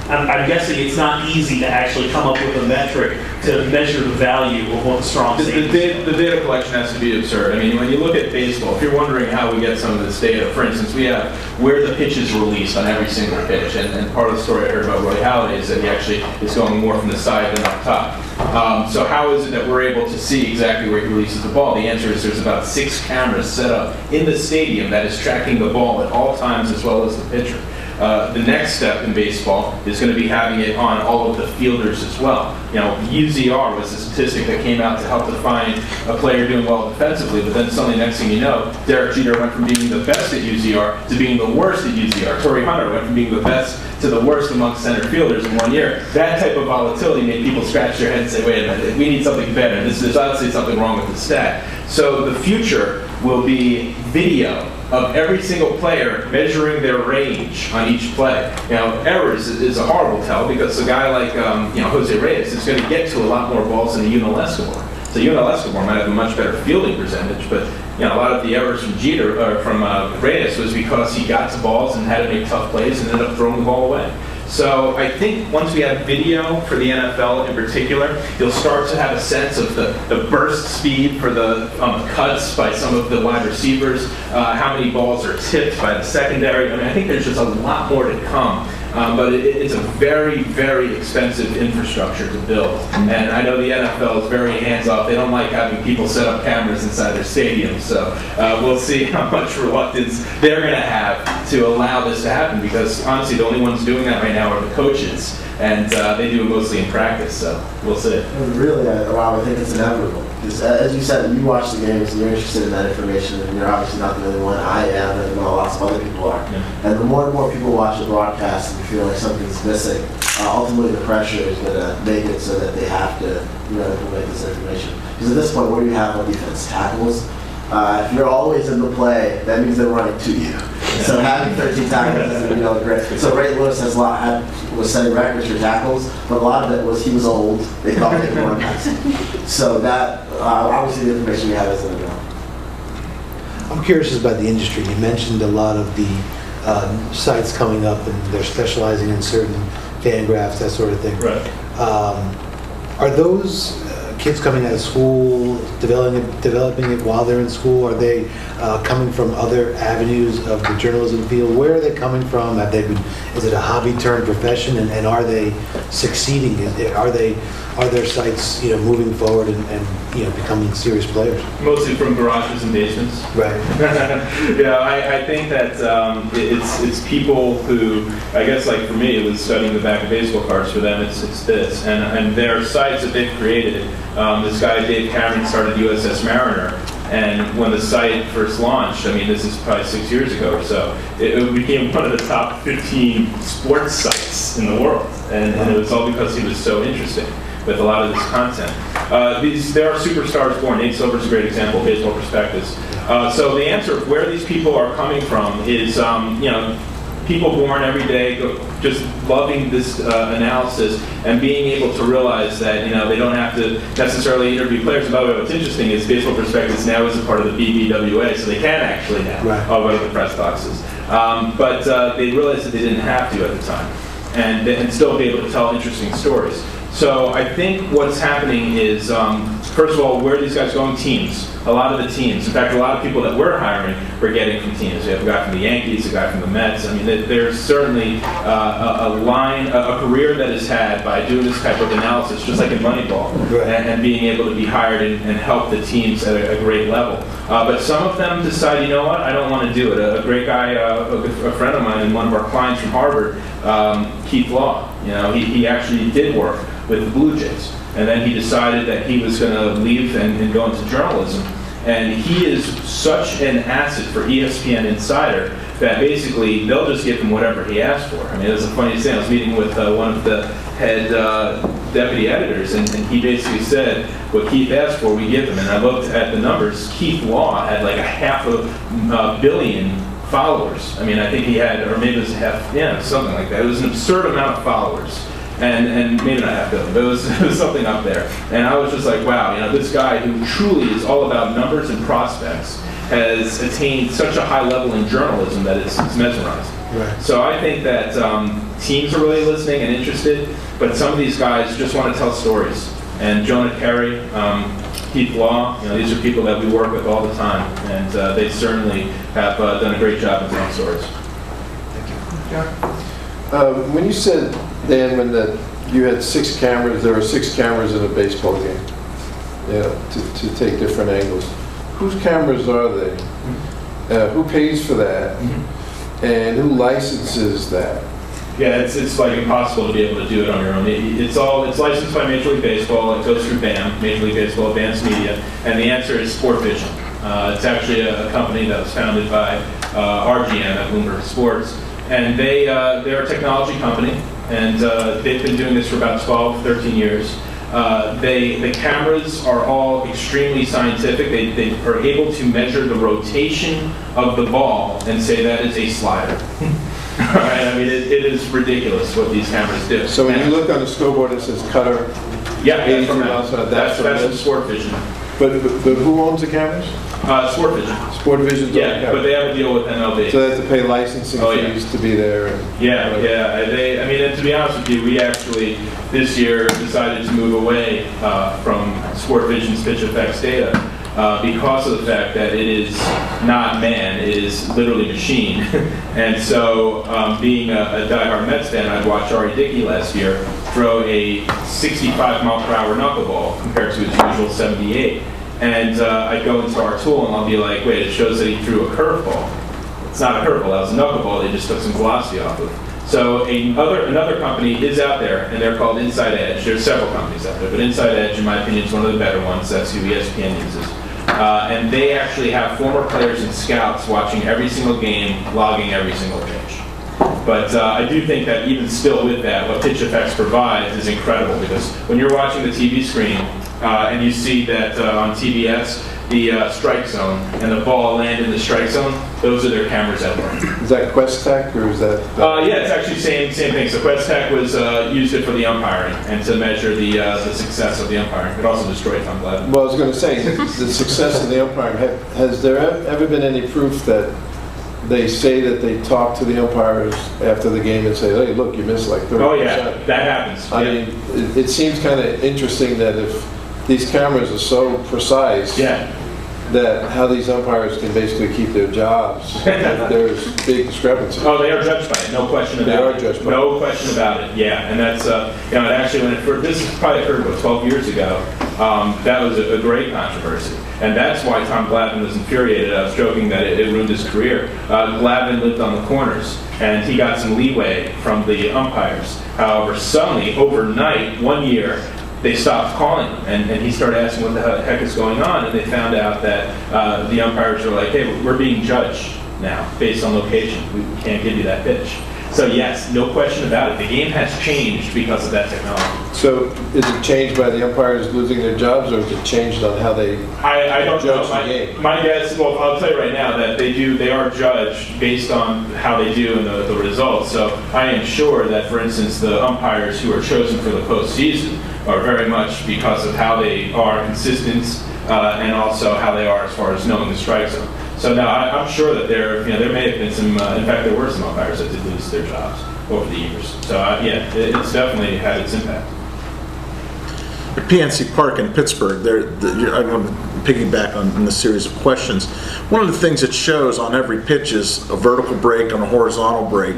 I'm guessing it's not easy to actually come up with a metric to measure the value of what the strong safety is. The data collection has to be absurd. When you look at baseball, if you're wondering how we get some of this data, for instance, we have where the pitch is released on every single pitch. And part of the story I heard about Roy Halladay is that he actually is going more from the side than up top. So how is it that we're able to see exactly where he releases the ball? The answer is there's about 6 cameras set up in the stadium that is tracking the ball at all times, as well as the pitcher. The next step in baseball is going to be having it on all of the fielders as well. UZR was a statistic that came out to help define a player doing well defensively, but then suddenly, next thing you know, Derek Jeter went from being the best at UZR to being the worst at UZR. Torrey Hunter went from being the best to the worst amongst center fielders in 1 year. That type of volatility made people scratch their head and say, wait a minute, we need something better. There's obviously something wrong with the stat. So the future will be video of every single player measuring their range on each play. Errors is a horrible tell, because a guy like Jose Reyes is going to get to a lot more balls than a Yunel Escobar. So Yunel Escobar might have a much better fielding percentage, but a lot of the errors from Reyes was because he got to balls and had to make tough plays and ended up throwing the ball away. So I think once we have video for the NFL in particular, you'll start to have a sense of the burst speed for the cuts by some of the wide receivers, how many balls are tipped by the secondary. I think there's just a lot more to come. But it's a very, very expensive infrastructure to build. And I know the NFL is very hands-off. They don't like having people set up cameras inside their stadiums. So we'll see how much reluctance they're going to have to allow this to happen, because honestly, the only ones doing that right now are the coaches. And they do it mostly in practice, so we'll see. Really, Rob, I think it's inevitable. Because as you said, you watch the games and you're interested in that information, and you're obviously not the only one. I am, and lots of other people are. And the more and more people watch the broadcast and feel like something's missing, ultimately the pressure is going to make it so that they have to, implement this information. Because at this point, what do you have on defense? Tackles. If you're always in the play, that means they're running to you. So having 13 tackles is great. So Ray Lewis was setting records for tackles, but a lot of it was he was old. They thought they could run past him. So that obviously the information we have isn't enough. I'm curious about the industry. You mentioned a lot of the sites coming up, and they're specializing in certain fan graphs, that sort of thing. Right. Are those kids coming out of school, developing it while they're in school? Are they coming from other avenues of the journalism field? Where are they coming from? Is it a hobby turned profession, and are they succeeding? Are their sites moving forward and becoming serious players? Mostly from garages and basements. Right. I think that it's people who, I guess like for me, it was studying the back of baseball cards. For them, it's this. And their sites that they've created, this guy, Dave Cameron, started USS Mariner. And when the site first launched, this is probably 6 years ago or so, it became one of the top 15 sports sites in the world. And it was all because he was so interesting with a lot of this content. There are superstars born. Nate Silver's a great example, Baseball Prospectus. So the answer of where these people are coming from is, people born every day just loving this analysis and being able to realize that they don't have to necessarily interview players. By the way, what's interesting is Baseball Prospectus now is a part of the BBWA, so they can actually now go to the press boxes. But they realized that they didn't have to at the time, and still be able to tell interesting stories. So I think what's happening is, first of all, where are these guys going? Teams. A lot of the teams. In fact, a lot of people that we're hiring, we're getting from teams. We have a guy from the Yankees, a guy from the Mets. There's certainly a career that is had by doing this type of analysis, just like in Moneyball, and being able to be hired and help the teams at a great level. But some of them decide, I don't want to do it. A great guy, a friend of mine, and one of our clients from Harvard, Keith Law, he actually did work with the Blue Jays. And then he decided that he was going to leave and go into journalism. And he is such an asset for ESPN Insider that basically they'll just give him whatever he asked for. It was a funny thing. I was meeting with one of the head deputy editors, and he basically said, what Keith asked for, we give him. And I looked at the numbers. Keith Law had like 500 million followers. I think he had, or maybe it was something like that. It was an absurd amount of followers. And maybe not half billion, but it was something up there. And I was just like, wow, this guy who truly is all about numbers and prospects has attained such a high level in journalism that it's mesmerizing. Right. So I think that teams are really listening and interested, but some of these guys just want to tell stories. And Jonah Carey, Keith Law, these are people that we work with all the time, and they certainly have done a great job of telling stories. Thank you. John? When you said, Dan, that you had 6 cameras, there were 6 cameras in a baseball game, to take different angles. Whose cameras are they? Who pays for that? And who licenses that? Yeah, it's like impossible to be able to do it on your own. It's licensed by Major League Baseball. It goes through BAM, Major League Baseball Advanced Media, and the answer is Sport Vision. It's actually a company that was founded by RGM at Bloomberg Sports, and they're a technology company, and they've been doing this for about 12, 13 years. The cameras are all extremely scientific. They are able to measure the rotation of the ball and say that is a slider. Right? It is ridiculous what these cameras do. So when you look on the scoreboard, it says cutter. Yeah, that's from That's from Sport Vision. But who owns the cameras? Sport Vision. Sport Vision's Yeah, but they have a deal with MLB. So they have to pay licensing fees to be there. Yeah. And to be honest with you, we actually this year decided to move away from Sport Vision's pitch effects data because of the fact that it is not man, it is literally machine. And so, being a diehard Mets fan, I'd watched Ari Dickey last year throw a 65 mile per hour knuckleball compared to his usual 78. And I'd go into our tool and I'll be like, wait, it shows that he threw a curveball. It's not a curveball, that was a knuckleball they just took some velocity off of. So another company is out there, and they're called Inside Edge. There's several companies out there, but Inside Edge, in my opinion, is one of the better ones. That's who ESPN uses. And they actually have former players and scouts watching every single game, logging every single pitch. But I do think that even still with that, what Pitch Effects provides is incredible, because when you're watching the TV screen and you see that on TBS, the strike zone and the ball land in the strike zone, those are their cameras at work. Is that Quest Tech or is that? Yeah, it's actually same thing. So Quest Tech was used it for the umpiring and to measure the success of the umpiring. It also destroyed Tom Glavine. Well, I was going to say, the success of the umpiring, has there ever been any proof that they say that they talk to the umpires after the game and say, hey, look, you missed like 30%? Oh yeah, that happens. I Yeah. mean, it seems kind of interesting that if these cameras are so precise, Yeah. that how these umpires can basically keep their jobs if there's big discrepancies. Oh, they are judged by it, no question about it. They are judged by it. No question about it, yeah. And that's, it actually, this probably occurred, 12 years ago. That was a great controversy. And that's why Tom Glavine was infuriated. I was joking that it ruined his career. Glavine lived on the corners, and he got some leeway from the umpires. However, suddenly, overnight, one year, they stopped calling him, and he started asking what the heck is going on, and they found out that the umpires were like, hey, we're being judged now based on location. We can't give you that pitch. So yes, no question about it. The game has changed because of that technology. So is it changed by the umpires losing their jobs, or is it changed on how they I don't know. judge the game? My guess, well, I'll tell you right now that they are judged based on how they do and the results. So I am sure that, for instance, the umpires who are chosen for the postseason are very much because of how they are consistent and also how they are as far as knowing the strike zone. So now I'm sure that there may have been some, in fact, there were some umpires that did lose their jobs over the years. So yeah, it's definitely had its impact. At PNC Park in Pittsburgh, I'm going to piggyback on the series of questions. One of the things it shows on every pitch is a vertical break and a horizontal break.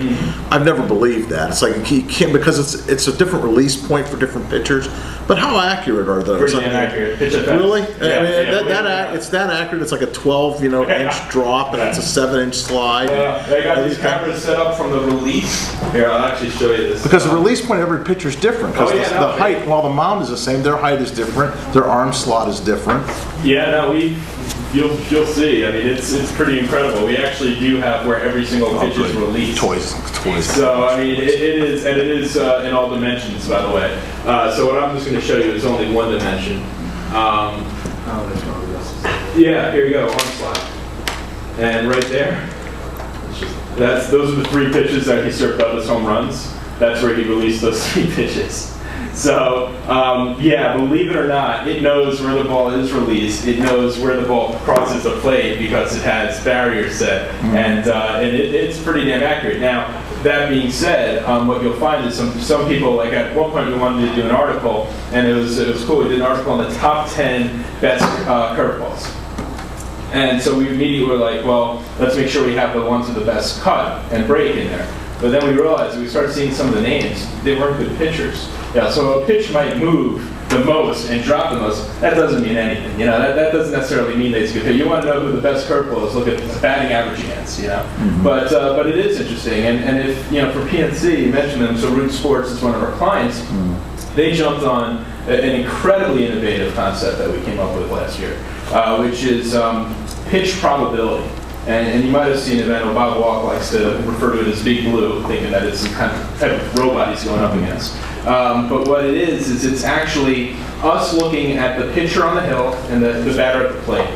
I've never believed that. It's like you can't, because it's a different release point for different pitchers. But how accurate are those? Pretty inaccurate. Pitch effects. Really? Yeah, I mean, yeah, it's that accurate. It's like a 12 inch drop, and it's a 7-inch slide. They got these cameras set up from the release. Here, I'll actually show you this. Because the release point of every pitcher is different. Because Oh, yeah, the height, while the mound is the same, their height is different. Their arm slot is different. Yeah, no, you'll see. I mean, it's pretty incredible. We actually do have where every single pitch is released. Toys. So, I mean, it is in all dimensions, by the way. So what I'm just going to show you is only one dimension. Yeah, here you go, arm slot. And right there, those are the 3 pitches that he served up as home runs. That's where he released those 3 pitches. So, yeah, believe it or not, it knows where the ball is released. It knows where the ball crosses the plate because it has barriers set, and it's pretty damn accurate. Now, that being said, what you'll find is some people, like at one point we wanted to do an article, and it was cool. We did an article on the top 10 best curveballs. And so we immediately were like, well, let's make sure we have the ones with the best cut and break in there. But then we realized, we started seeing some of the names, they weren't good pitchers. Yeah, so a pitch might move the most and drop the most. That doesn't mean anything. That doesn't necessarily mean that it's good. You want to know who the best curveball is, look at the batting average chance, But it is interesting. And if, for PNC, you mentioned them, so Root Sports is one of our clients. They jumped on an incredibly innovative concept that we came up with last year, which is pitch probability. And you might have seen it. I know Bob Walk likes to refer to it as Big Blue, thinking that it's some kind of type of robot he's going up against. But what it is it's actually us looking at the pitcher on the hill and the batter at the plate,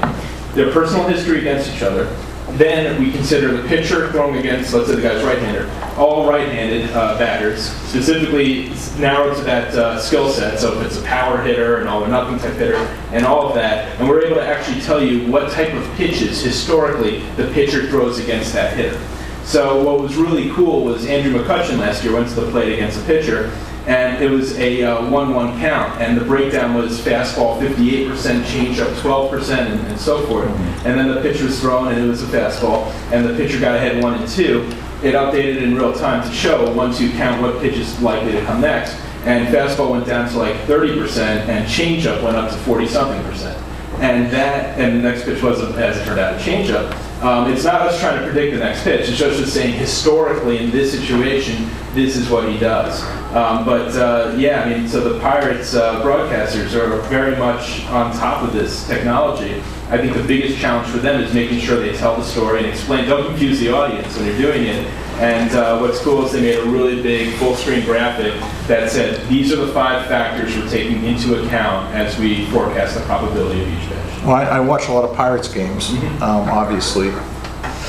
their personal history against each other. Then we consider the pitcher throwing against, let's say the guy's right-hander, all right-handed batters, specifically narrowed to that skill set. So if it's a power hitter, an all-or-nothing type hitter, and all of that, and we're able to actually tell you what type of pitches historically the pitcher throws against that hitter. So what was really cool was Andrew McCutcheon last year went to the plate against a pitcher, and it was a 1-1 count, and the breakdown was fastball 58%, changeup 12%, and so forth. And then the pitch was thrown, and it was a fastball, and the pitcher got ahead 1-2. It updated in real time to show 1-2 count what pitch is likely to come next, and fastball went down to like 30%, and changeup went up to 40-something%. And the next pitch was, as it turned out, a changeup. It's not us trying to predict the next pitch, it's just us saying historically in this situation, this is what he does. Yeah, I mean, so the Pirates broadcasters are very much on top of this technology. I think the biggest challenge for them is making sure they tell the story and explain, don't confuse the audience when you're doing it. And what's cool is they made a really big full-screen graphic that said, these are the 5 factors we're taking into account as we forecast the probability of each pitch. Well, I watch a lot of Pirates games, obviously.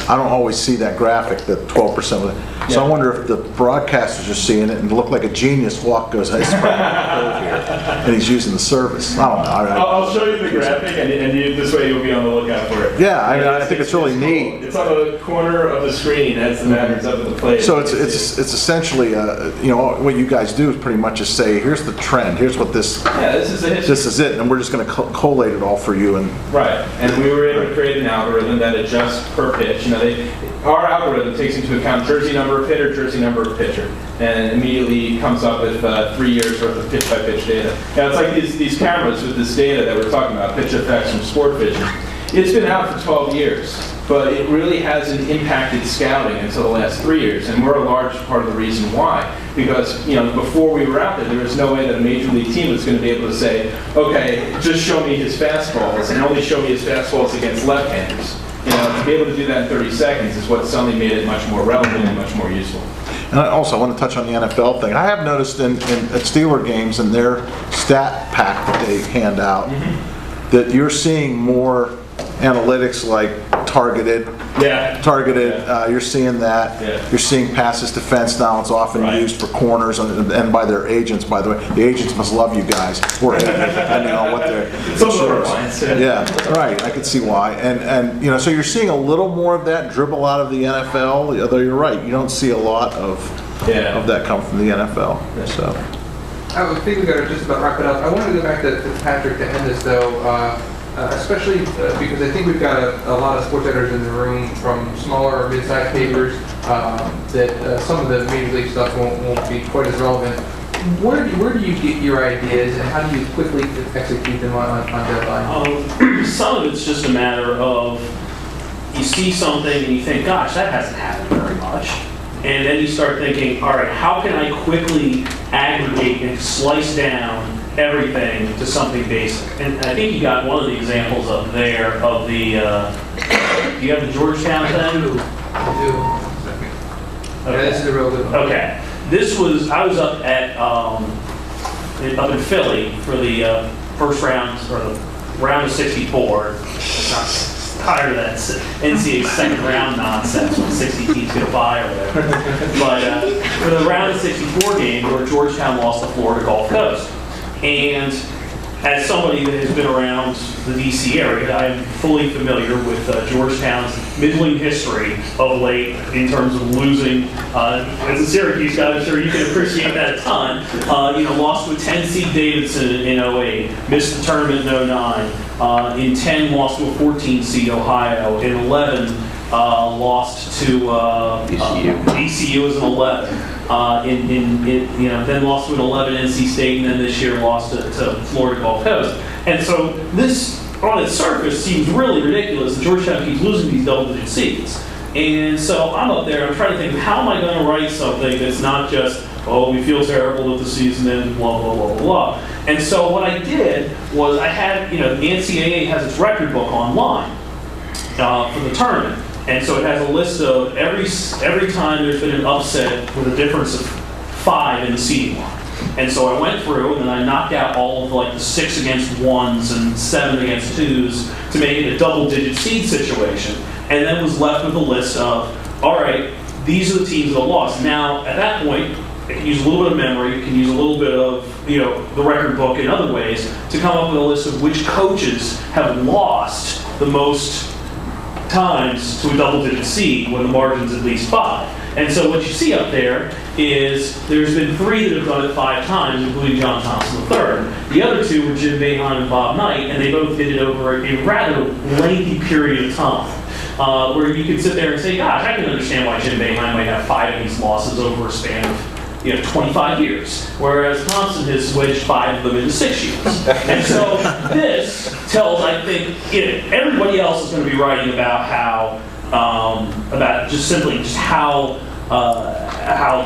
I don't always see that graphic, that 12% of it. So I wonder if the broadcasters are seeing it and look like a genius goes, hey, spread the curve here, and he's using the service. I don't know. I'll show you the graphic, and this way you'll be on the lookout for it. Yeah, I think it's really neat. It's on the corner of the screen as the batter's up at the plate. So it's essentially, what you guys do is pretty much just say, here's the trend, here's what this This is the history. this is it, and we're just going to collate it all for you. And Right, and we were able to create an algorithm that adjusts per pitch. Our algorithm takes into account jersey number of hitter, jersey number of pitcher, and immediately comes up with 3 years worth of pitch-by-pitch data. Now, it's like these cameras with this data that we're talking about, pitch effects from Sport Vision. It's been out for 12 years, but it really hasn't impacted scouting until the last 3 years, and we're a large part of the reason why. Because, before we were out there was no way that a major league team was going to be able to say, okay, just show me his fastballs, and only show me his fastballs against left-handers. To be able to do that in 30 seconds is what suddenly made it much more relevant and much more useful. And I want to touch on the NFL thing. I have noticed at Steeler games and their stat pack that they hand out, that you're seeing more analytics like targeted. You're seeing that. Yeah. You're seeing passes to fence now. It's often used for corners and by their agents, by the way. The agents must love you guys, or depending on what their Some of our clients, Yeah, right. I can see why. And so you're seeing a little more of that dribble out of the NFL. Although you're right, you don't see a lot of that come from the NFL. So. I think we got to just about wrap it up. I wanted to go back to Patrick to end this though. Especially because I think we've got a lot of sports editors in the room from smaller or mid-sized papers that some of the major league stuff won't be quite as relevant. Where do you get your ideas, and how do you quickly execute them on deadline? Some of it's just a matter of you see something and you think, gosh, that hasn't happened very much. And then you start thinking, all right, how can I quickly aggregate and slice down everything to something basic? And I think you got one of the examples up there of the, do you have the Georgetown thing? I do. Yeah, this is a real good one. Okay. I was up in Philly for the first round, or the round of 64. Tired of that NCAA second round nonsense when 60 teams get a bye or whatever. But for the round of 64 game where Georgetown lost to Florida Gulf Coast. And as somebody that has been around the DC area, I'm fully familiar with Georgetown's middling history of late in terms of losing. As a Syracuse guy, I'm sure you can appreciate that a ton. Lost with 10 seed Davidson in 08, missed the tournament in 09. In 10, lost to a 14 seed Ohio. In 11, lost to ECU as an 11. Then lost to an 11 NC State, and then this year lost to Florida Gulf Coast. And so this, on its surface, seems really ridiculous that Georgetown keeps losing these double-digit seeds. And so I'm up there, I'm trying to think, how am I going to write something that's not just, oh, we feel terrible with the season and blah, blah, blah, blah, blah. And so what I did was I had, the NCAA has its record book online for the tournament. And so it has a list of every time there's been an upset with a difference of 5 in the seeding line. And so I went through and then I knocked out all of the 6 against 1s and 7 against 2s to make it a double-digit seed situation. And then was left with a list of, all right, these are the teams that lost. Now, at that point, I can use a little bit of memory, you can use a little bit of, the record book in other ways to come up with a list of which coaches have lost the most times to a double-digit seed when the margin's at least 5. And so what you see up there is there's been 3 that have done it 5 times, including John Thompson III. The other 2 were Jim Boeheim and Bob Knight, and they both did it over a rather lengthy period of time. Where you can sit there and say, gosh, I can understand why Jim Boeheim might have 5 of these losses over a span of 25 years, whereas Thompson has wedged 5 of them into 6 years. And so this tells, I think, everybody else is going to be writing about how about just simply just how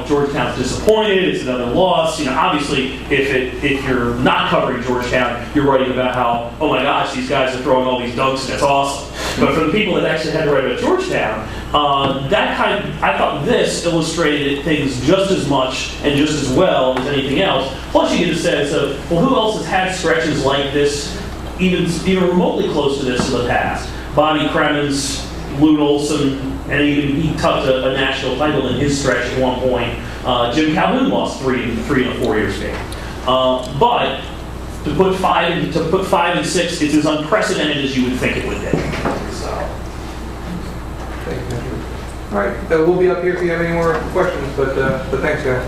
Georgetown's disappointed. It's another loss. Obviously, if you're not covering Georgetown, you're writing about how, oh my gosh, these guys are throwing all these dunks and it's awesome. But for the people that actually had to write about Georgetown, I thought this illustrated things just as much and just as well as anything else. Plus, you get a sense of, well, who else has had stretches like this, even remotely close to this in the past? Bobby Cremens, Lute Olson, and even he tucked a national title in his stretch at one point. Jim Calhoun lost three in a 4-year span. But to put 5 and 6, it's as unprecedented as you would think it would be. So. Thank you. All right, we'll be up here if you have any more questions, but thanks, guys.